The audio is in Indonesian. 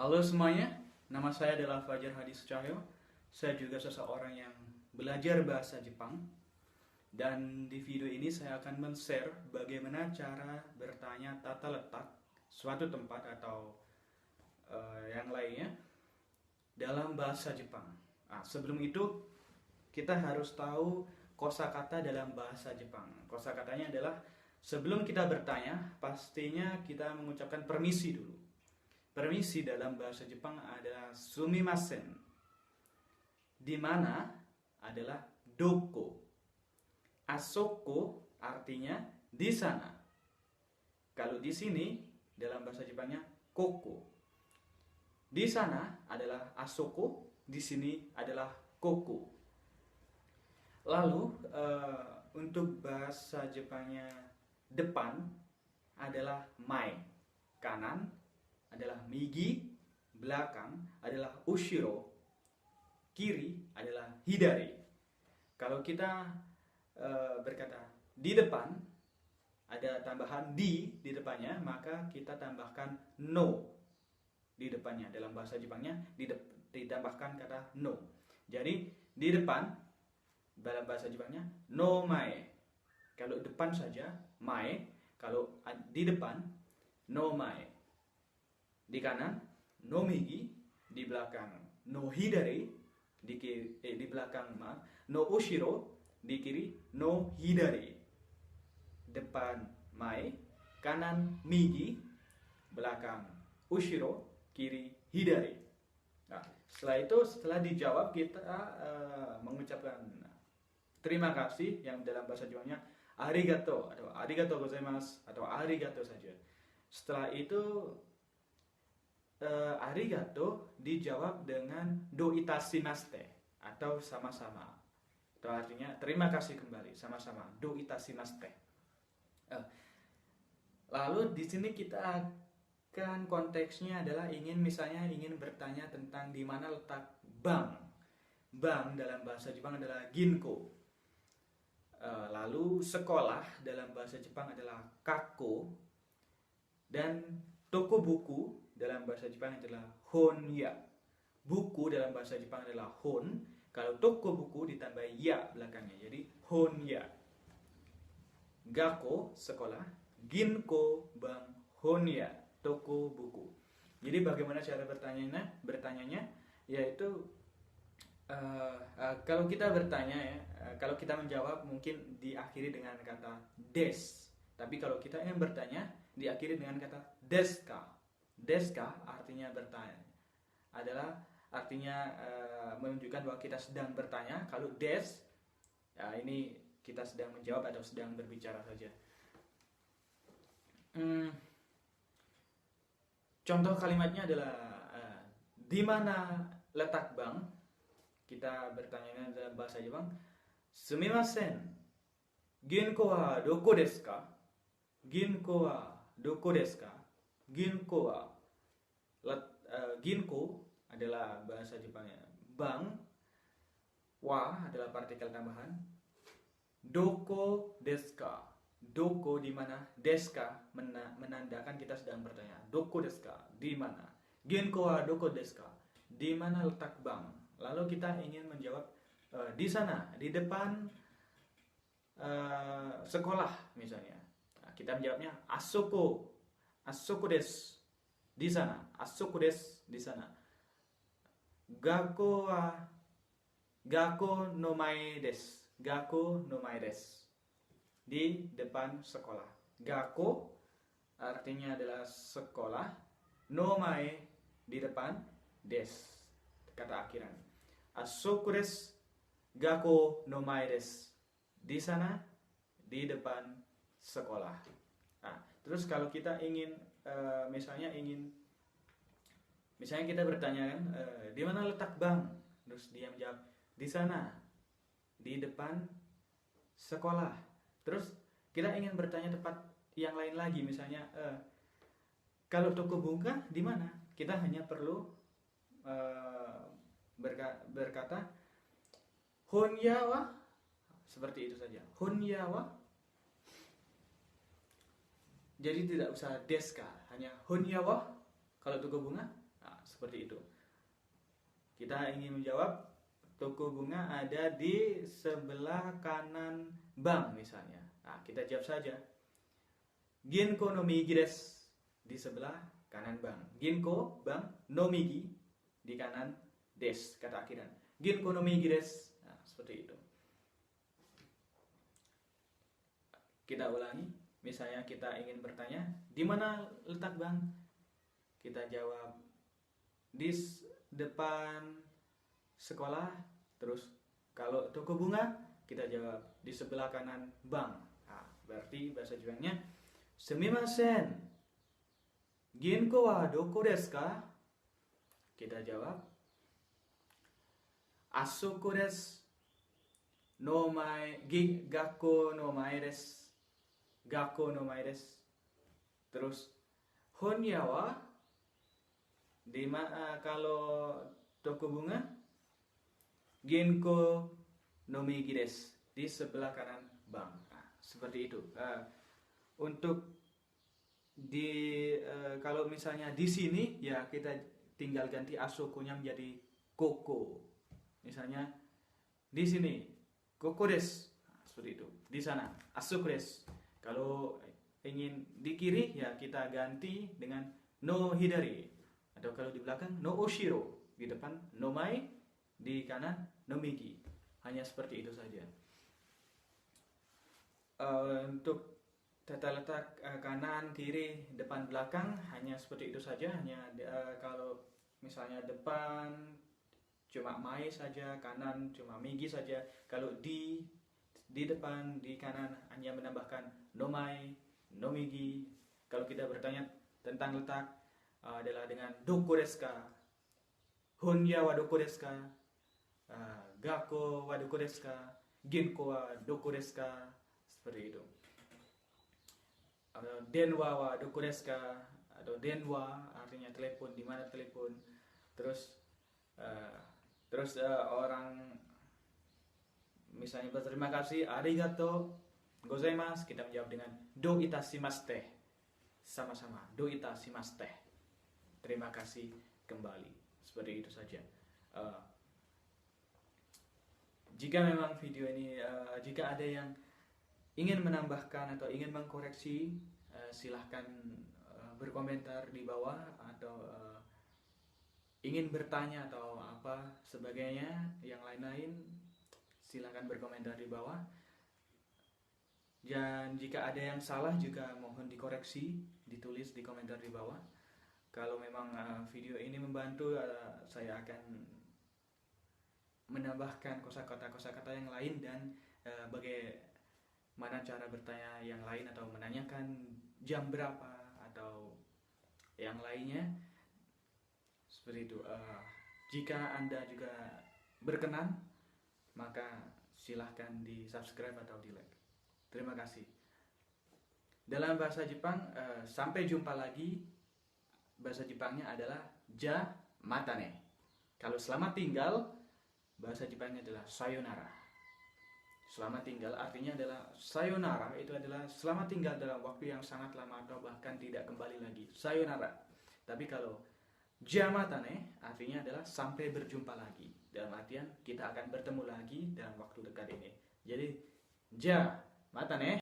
Halo semuanya, nama saya adalah Fajar Hadi Sucahyo. Saya juga seseorang yang belajar bahasa Jepang. Dan di video ini saya akan men-share bagaimana cara bertanya tata letak suatu tempat atau yang lainnya dalam bahasa Jepang. Nah, sebelum itu kita harus tahu kosakata dalam bahasa Jepang. Kosakatanya adalah sebelum kita bertanya, pastinya kita mengucapkan permisi dulu. Permisi dalam bahasa Jepang adalah sumimasen, di mana adalah doko. Asoko artinya di sana. Kalau di sini dalam bahasa Jepangnya koko. Di sana adalah asoko, di sini adalah koko. Lalu untuk bahasa Jepangnya depan adalah mai, kanan adalah migi, belakang adalah ushiro, kiri adalah hidari. Kalau kita berkata di depan, ada tambahan di depannya, maka kita tambahkan no di depannya. Dalam bahasa Jepangnya ditambahkan kata no. Jadi di depan dalam bahasa Jepangnya no mae. Kalau depan saja mae, kalau di depan no mae. Di kanan no migi, di belakang no hidari, di belakang no ushiro, di kiri no hidari. Depan mai, kanan migi, belakang ushiro, kiri hidari. Nah, setelah dijawab kita mengucapkan terima kasih yang dalam bahasa Jepangnya arigato atau arigato gozaimasu atau arigato saja. Setelah itu arigato dijawab dengan do itashimashite atau sama-sama. Itu artinya terima kasih kembali, sama-sama. Do itashimashite. Lalu di sini kita akan konteksnya adalah misalnya ingin bertanya tentang di mana letak bank. Bank dalam bahasa Jepang adalah ginko. Lalu sekolah dalam bahasa Jepang adalah kako. Dan toko buku dalam bahasa Jepang adalah honya. Buku dalam bahasa Jepang adalah hon. Kalau toko buku ditambah ya belakangnya, jadi honya. Gako sekolah, ginko bank, honya toko buku. Jadi bagaimana cara bertanyanya? Yaitu kalau kita bertanya kalau kita menjawab mungkin diakhiri dengan kata des. Tapi kalau kita ingin bertanya diakhiri dengan kata deska. Deska artinya bertanya. Artinya menunjukkan bahwa kita sedang bertanya. Kalau des, ini kita sedang menjawab atau sedang berbicara saja. Contoh kalimatnya adalah di mana letak bank? Kita bertanya dalam bahasa Jepang, sumimasen, ginko wa doko desu ka? Ginko wa doko desu ka? Ginko wa ginko adalah bahasa Jepangnya bank, wa adalah partikel tambahan, doko desu ka? Doko di mana, deska menandakan kita sedang bertanya. Doko desu ka? Di mana? Ginko wa doko desu ka? Di mana letak bank? Lalu kita ingin menjawab di sana, di depan sekolah misalnya. Nah, kita menjawabnya asoko desu. Di sana, asoko desu, di sana. Gakko no mae desu. Gakko no mae desu. Di depan sekolah. Gakko artinya adalah sekolah. No mae di depan, des kata akhiran. Asoko desu. Gakko no mae desu. Di sana, di depan sekolah. Nah, terus kalau kita ingin misalnya kita bertanya kan, di mana letak bank? Terus dia menjawab di sana, di depan sekolah. Terus kita ingin bertanya tempat yang lain lagi, misalnya kalau toko bunga di mana? Kita hanya perlu berkata honya wa, seperti itu saja. Honya wa. Jadi tidak usah deska, hanya honya wa kalau toko bunga. Nah, seperti itu. Kita ingin menjawab toko bunga ada di sebelah kanan bank misalnya. Nah, kita jawab saja. Ginko no migi desu, di sebelah kanan bank. Ginko bank, no migi di kanan, des kata akhiran. Ginko no migi desu. Nah, seperti itu. Kita ulangi. Misalnya kita ingin bertanya, di mana letak bank? Kita jawab di depan sekolah. Terus kalau toko bunga kita jawab di sebelah kanan bank. Nah, berarti bahasa Jepangnya sumimasen, ginko wa doko desu ka? Kita jawab asoko desu. No mae, gakko no mae desu. Gakko no mae desu. Terus honya wa kalau toko bunga ginko no migi desu, di sebelah kanan bank. Nah, seperti itu. Untuk kalau misalnya di sini ya kita tinggal ganti asokonya menjadi koko. Misalnya di sini koko desu. Nah, seperti itu. Di sana asoko desu. Kalau ingin di kiri ya kita ganti dengan no hidari. Atau kalau di belakang no oshiro. Di depan no mai, di kanan no migi. Hanya seperti itu saja. Untuk tata letak kanan, kiri, depan, belakang hanya seperti itu saja. Hanya kalau misalnya depan cuma mai saja, kanan cuma migi saja. Kalau di depan, di kanan hanya menambahkan no mai, no migi. Kalau kita bertanya tentang letak adalah dengan doko desu ka, honya wa doko desu ka, gakko wa doko desu ka, ginko wa doko desu ka, seperti itu. Denwa wa doko desu ka, atau denwa artinya telepon, di mana telepon. Terus orang misalnya berterima kasih, arigato gozaimasu, kita menjawab dengan do itashimashite. Sama-sama, do itashimashite. Terima kasih kembali. Seperti itu saja. Jika memang video ini jika ada yang ingin menambahkan atau ingin mengkoreksi, silahkan berkomentar di bawah, atau ingin bertanya atau apa sebagainya yang lain-lain, silahkan berkomentar di bawah. Dan jika ada yang salah juga mohon dikoreksi, ditulis di komentar di bawah. Kalau memang video ini membantu, saya akan menambahkan kosakata yang lain dan bagaimana cara bertanya yang lain atau menanyakan jam berapa atau yang lainnya. Seperti itu. Jika Anda juga berkenan, maka silahkan di subscribe atau di like. Terima kasih. Dalam bahasa Jepang, sampai jumpa lagi. Bahasa Jepangnya adalah ja matane. Kalau selamat tinggal, bahasa Jepangnya adalah sayonara. Selamat tinggal artinya adalah sayonara, itu adalah selamat tinggal dalam waktu yang sangat lama atau bahkan tidak kembali lagi. Sayonara. Tapi kalau ja matane artinya adalah sampai berjumpa lagi. Dalam artian kita akan bertemu lagi dalam waktu dekat ini. Jadi ja matane.